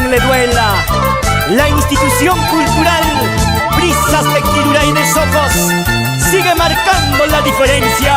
quien le duela. La institución cultural Brisas de Kiruray de Socos sigue marcando la diferencia.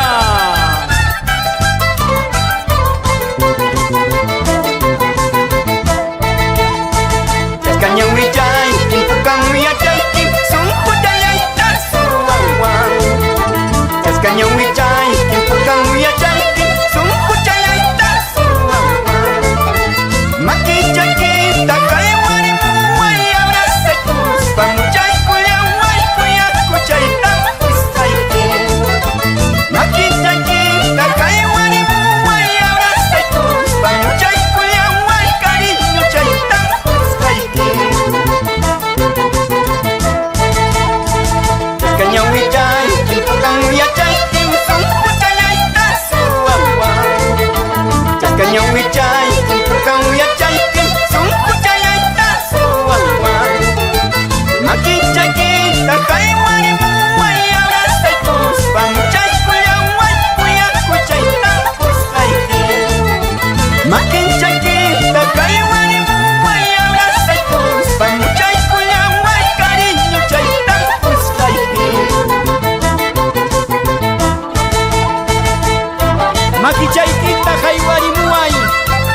Maquichayquita, Jaiwarimuay,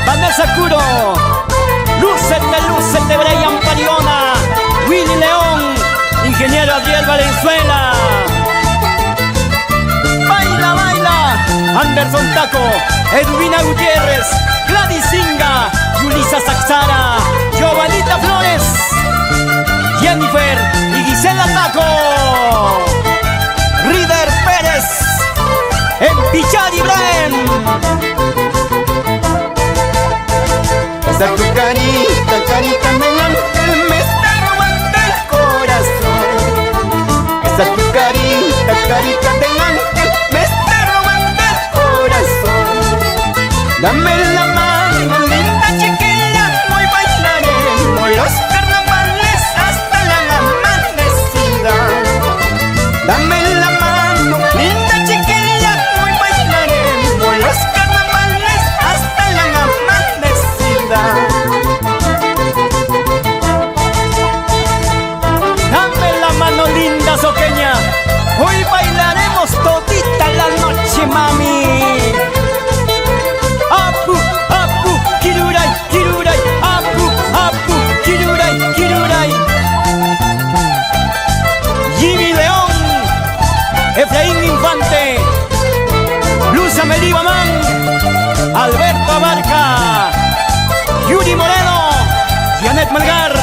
Vanessa Curo, Luces de Brian Pariona, Willy León, Ingeniero Adriel Valenzuela. Baila, baila, Anderson Taco, Edwina Gutiérrez, Gladys Inga, Yulisa Saxara, Giovanita Flores, Jennifer y Gisela Taco, Rider Pérez, en Pichar Ibrahim. Esa tu carita, carita de ángel me está robando el corazón. Esa tu carita, carita de ángel me está robando el corazón. Dame la mano, linda chiquilla, hoy bailaremos los carnavales hasta la amanecida. Dame la mano, linda chiquilla, hoy bailaremos los carnavales hasta la amanecida. Dame la mano, linda soqueña, hoy bailaremos todita la noche, mami. Apu, apu, Kiruray, Kiruray, apu, apu, Kiruray, Kiruray. Jimmy León, Efraín Infante, Luz Amelí Bamán, Alberto Abarca, Yuri Moreno, Janet Melgar.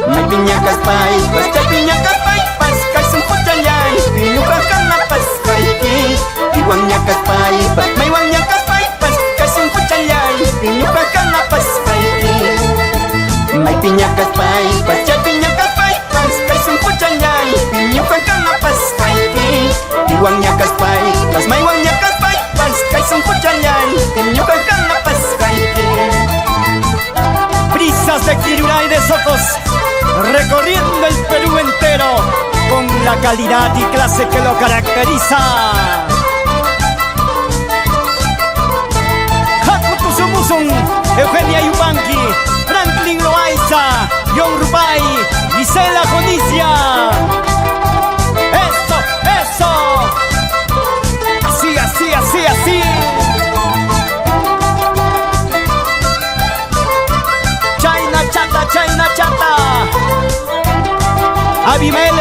May piñacas paipas, piñacas paipas, calzón puchayay, piñucas canapas, caiki. Y guañacas paipas, may guañacas paipas, calzón puchayay, piñucas canapas, caiki. May piñacas paipas, piñacas paipas, calzón puchayay, piñucas canapas, caiki. Y guañacas paipas, may guañacas paipas, calzón puchayay, piñucas canapas, caiki. Brisas de Kiruray de Socos, recorriendo el Perú entero con la calidad y clase que lo caracteriza. Hakutu Sumusun, Eugenia Yupanqui, Franklin Loaiza, John Rupay, Gisela Jonicia. Eso, eso. Así, así, así, así. China Chata, China Chata. Abimael